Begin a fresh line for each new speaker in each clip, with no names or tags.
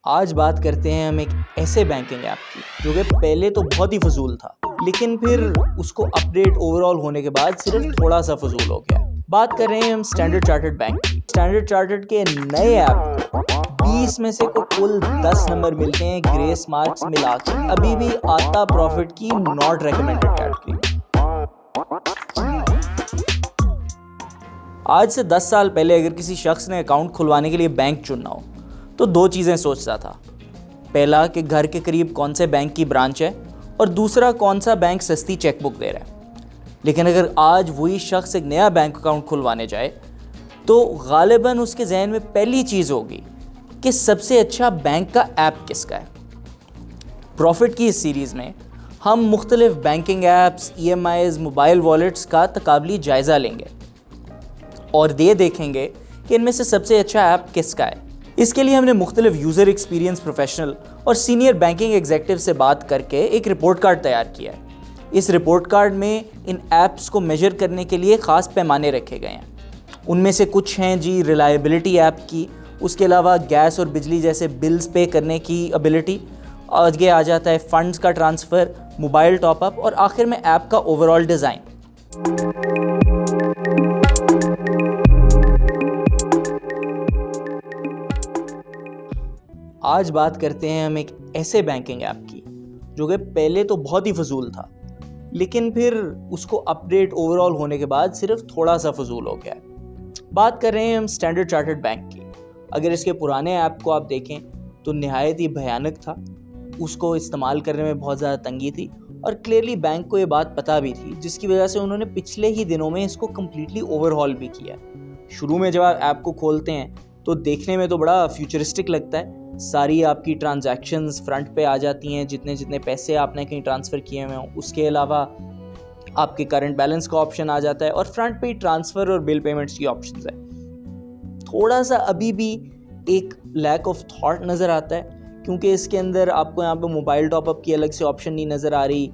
आज बात करते हैं हम एक ऐसे बैंकिंग ऐप की जो कि पहले तो बहुत ही फजूल था, लेकिन फिर उसको अपडेट ओवरऑल होने के बाद सिर्फ थोड़ा सा फजूल हो गया। बात कर रहे हैं हम स्टैंडर्ड चार्टर्ड बैंक की। स्टैंडर्ड चार्टर्ड के नए ऐप को 20 में से को कुल 10 नंबर मिलते हैं ग्रेस मार्क्स मिला के, अभी भी आता प्रॉफिट की नॉट रेकमेंडेड कैटेगरी। आज से 10 साल पहले अगर किसी शख्स ने अकाउंट खुलवाने के लिए बैंक चुनना हो तो दो चीज़ें सोचता था। पहला कि घर के करीब कौन से बैंक की ब्रांच है, और दूसरा कौन सा बैंक सस्ती चेकबुक दे रहा है। लेकिन अगर आज वही शख्स एक नया बैंक अकाउंट खुलवाने जाए तो गालिबन उसके जहन में पहली चीज़ होगी कि सबसे अच्छा बैंक का ऐप किसका है। प्रॉफिट की इस सीरीज़ में हम मुख्तलिफ banking apps, EMIs, mobile wallets का तकाबली जायज़ा लेंगे और ये देखेंगे कि इनमें से सबसे अच्छा ऐप किसका है। इसके लिए हमने मुख्तलिफ यूज़र एक्सपीरियंस प्रोफेशनल और सीनियर बैंकिंग एग्जेक्टिव से बात करके एक रिपोर्ट कार्ड तैयार किया है। इस रिपोर्ट कार्ड में इन ऐप्स को मेजर करने के लिए ख़ास पैमाने रखे गए हैं। उनमें से कुछ हैं जी रिलायबिलिटी ऐप की, उसके अलावा गैस और बिजली जैसे बिल्स पे करने की एबिलिटी, आगे आ जाता है फंड्स का ट्रांसफ़र, मोबाइल टॉपअप और आखिर में ऐप का ओवरऑल डिज़ाइन। आज बात करते हैं हम एक ऐसे बैंकिंग ऐप की जो कि पहले तो बहुत ही फजूल था, लेकिन फिर उसको अपडेट ओवरऑल होने के बाद सिर्फ थोड़ा सा फजूल हो गया है। बात कर रहे हैं हम स्टैंडर्ड चार्टर्ड बैंक की। अगर इसके पुराने ऐप को आप देखें तो निहायत ही भयानक था, उसको इस्तेमाल करने में बहुत ज़्यादा तंगी थी और क्लियरली बैंक को ये बात पता भी थी, जिसकी वजह से उन्होंने पिछले ही दिनों में इसको कम्प्लीटली ओवरहॉल भी किया। शुरू में जब आप ऐप को खोलते हैं तो देखने में तो बड़ा फ्यूचरिस्टिक लगता है। सारी आपकी ट्रांजैक्शंस फ्रंट पे आ जाती हैं, जितने जितने पैसे आपने कहीं ट्रांसफ़र किए हुए हों। उसके अलावा आपके करंट बैलेंस का ऑप्शन आ जाता है और फ्रंट पे ही ट्रांसफ़र और बिल पेमेंट्स की ऑप्शंस है। थोड़ा सा अभी भी एक लैक ऑफ थॉट नज़र आता है, क्योंकि इसके अंदर आपको यहाँ पे मोबाइल टॉपअप की अलग से ऑप्शन नहीं नज़र आ रही,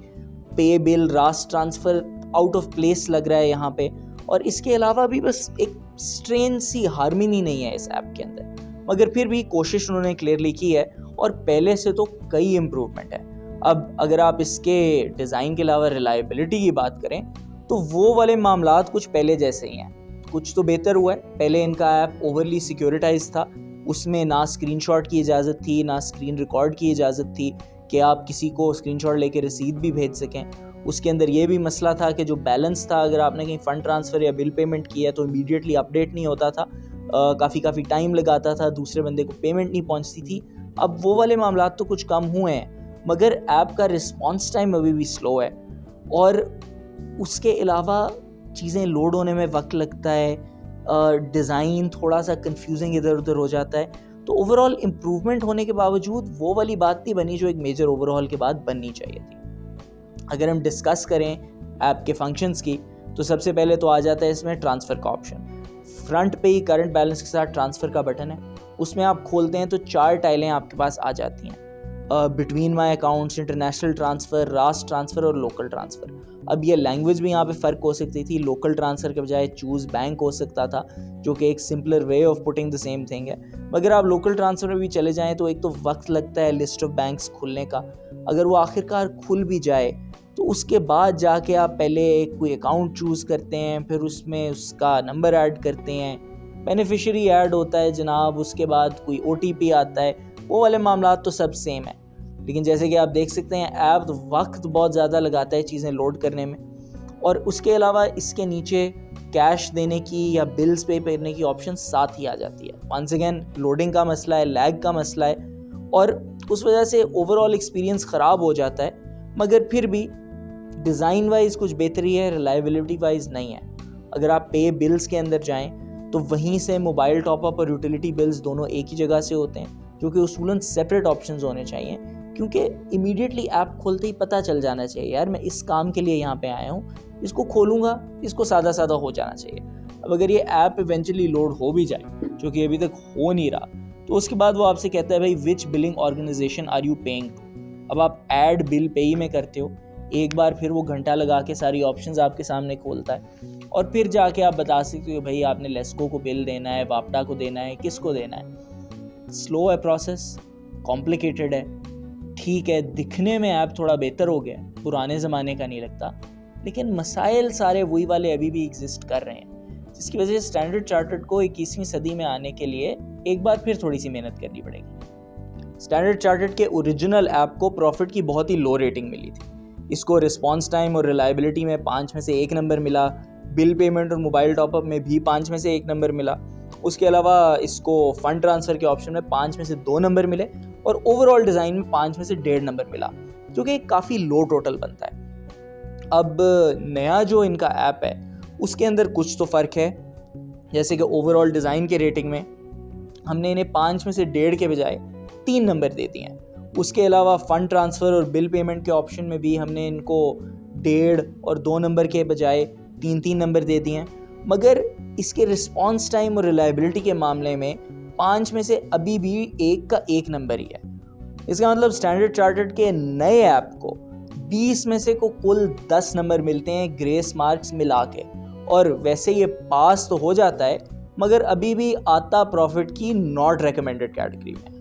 पे bill Rust transfer out of place लग रहा है यहाँ पे, और इसके अलावा भी बस एक स्ट्रेन सी हार्मनी नहीं है इस ऐप के अंदर। मगर फिर भी कोशिश उन्होंने क्लियरली की है और पहले से तो कई इम्प्रूवमेंट है। अब अगर आप इसके डिज़ाइन के अलावा रिलायबिलिटी की बात करें तो वो वाले मामलात कुछ पहले जैसे ही हैं। कुछ तो बेहतर हुआ है। पहले इनका ऐप ओवरली सिक्योरिटाइज था, उसमें ना स्क्रीनशॉट की इजाज़त थी, ना स्क्रीन रिकॉर्ड की इजाज़त थी कि आप किसी को स्क्रीनशॉट लेके रसीद भी भेज सकें। उसके अंदर ये भी मसला था कि जो बैलेंस था, अगर आपने कहीं फ़ंड ट्रांसफ़र या बिल पेमेंट किया तो इमीडिएटली अपडेट नहीं होता था, काफ़ी टाइम लगाता था, दूसरे बंदे को पेमेंट नहीं पहुंचती थी। अब वो वाले मामलात तो कुछ कम हुए हैं, मगर ऐप का रिस्पॉन्स टाइम अभी भी स्लो है और उसके अलावा चीज़ें लोड होने में वक्त लगता है, डिज़ाइन थोड़ा सा कंफ्यूजिंग इधर उधर हो जाता है। तो ओवरऑल इम्प्रूवमेंट होने के बावजूद वो वाली बात नहीं बनी जो एक मेजर ओवरऑल के बाद बननी चाहिए थी। अगर हम डिस्कस करें ऐप के फंक्शंस की तो सबसे पहले तो आ जाता है इसमें ट्रांसफ़र का ऑप्शन। फ्रंट पे ही करंट बैलेंस के साथ ट्रांसफ़र का बटन है, उसमें आप खोलते हैं तो 4 टाइलें आपके पास आ जाती हैं, between my accounts, international transfer, Rust transfer और लोकल ट्रांसफ़र। अब ये लैंग्वेज भी यहाँ पे फ़र्क हो सकती थी। लोकल ट्रांसफ़र के बजाय चूज़ बैंक हो सकता था, जो कि एक simpler way of putting the same thing है। मगर आप लोकल ट्रांसफ़र में भी चले जाएँ तो एक तो वक्त लगता है लिस्ट ऑफ बैंक्स खुलने का। अगर वो आखिरकार खुल भी जाए तो उसके बाद जाके आप पहले कोई अकाउंट चूज़ करते हैं, फिर उसमें उसका नंबर ऐड करते हैं, बेनिफिशियरी ऐड होता है जनाब, उसके बाद कोई OTP आता है। वो वाले मामलात तो सब सेम है, लेकिन जैसे कि आप देख सकते हैं ऐप वक्त बहुत ज़्यादा लगाता है चीज़ें लोड करने में। और उसके अलावा इसके नीचे कैश देने की या बिल्स पे करने की ऑप्शन साथ ही आ जाती है। वंस अगेन लोडिंग का मसला है, लैग का मसला है और उस वजह से ओवरऑल एक्सपीरियंस ख़राब हो जाता है। मगर फिर भी डिज़ाइन वाइज कुछ बेहतरी है, रिलायबिलिटी वाइज नहीं है। अगर आप पे बिल्स के अंदर जाएं तो वहीं से मोबाइल टॉपअप और यूटिलिटी बिल्स दोनों एक ही जगह से होते हैं, जो कि उसूलन सेपरेट ऑप्शंस होने चाहिए, क्योंकि इमीडिएटली ऐप खोलते ही पता चल जाना चाहिए यार मैं इस काम के लिए यहाँ पे आया हूँ, इसको खोलूँगा, इसको सादा सादा हो जाना चाहिए। अब अगर ये ऐप इवेंचुअली लोड हो भी जाए, जो कि अभी तक हो नहीं रहा, तो उसके बाद वो आपसे कहता है भाई which billing organization are you paying to. अब आप ऐड बिल पे ही में करते हो, एक बार फिर वो घंटा लगा के सारी ऑप्शंस आपके सामने खोलता है और फिर जाके आप बता सकते हो भाई आपने लेस्को को बिल देना है, वापडा को देना है, किसको देना है। स्लो है प्रोसेस, कॉम्प्लिकेटेड है, ठीक है दिखने में ऐप थोड़ा बेहतर हो गया, पुराने ज़माने का नहीं लगता, लेकिन मसाइल सारे वही वाले अभी भी एग्जिस्ट कर रहे हैं, जिसकी वजह से स्टैंडर्ड चार्टर्ड को 21वीं सदी में आने के लिए एक बार फिर थोड़ी सी मेहनत करनी पड़ेगी। स्टैंडर्ड चार्टर्ड के ओरिजिनल ऐप को प्रॉफिट की बहुत ही लो रेटिंग मिली थी। इसको रिस्पॉन्स टाइम और रिलायबिलिटी में 5 में से 1 नंबर मिला, बिल पेमेंट और मोबाइल टॉपअप में भी 5 में से 1 नंबर मिला। उसके अलावा इसको फंड ट्रांसफ़र के ऑप्शन में 5 में से 2 नंबर मिले और ओवरऑल डिज़ाइन में 5 में से 1.5 नंबर मिला, जो कि काफ़ी लो टोटल बनता है। अब नया जो इनका ऐप है उसके अंदर कुछ तो फ़र्क है, जैसे कि ओवरऑल डिज़ाइन के रेटिंग में हमने इन्हें 5 में से 1.5 के बजाय 3 नंबर दे दिए हैं। उसके अलावा फ़ंड ट्रांसफ़र और बिल पेमेंट के ऑप्शन में भी हमने इनको 1.5 और 2 नंबर के बजाय 3 नंबर दे दिए हैं। मगर इसके रिस्पॉन्स टाइम और रिलायबिलिटी के मामले में 5 में से अभी भी 1 का 1 नंबर ही है। इसका मतलब स्टैंडर्ड चार्टर्ड के नए ऐप को 20 में से को कुल 10 नंबर मिलते हैं ग्रेस मार्क्स मिला के, और वैसे ये पास तो हो जाता है मगर अभी भी आता प्रॉफिट की नॉट रेकमेंडेड कैटेगरी में।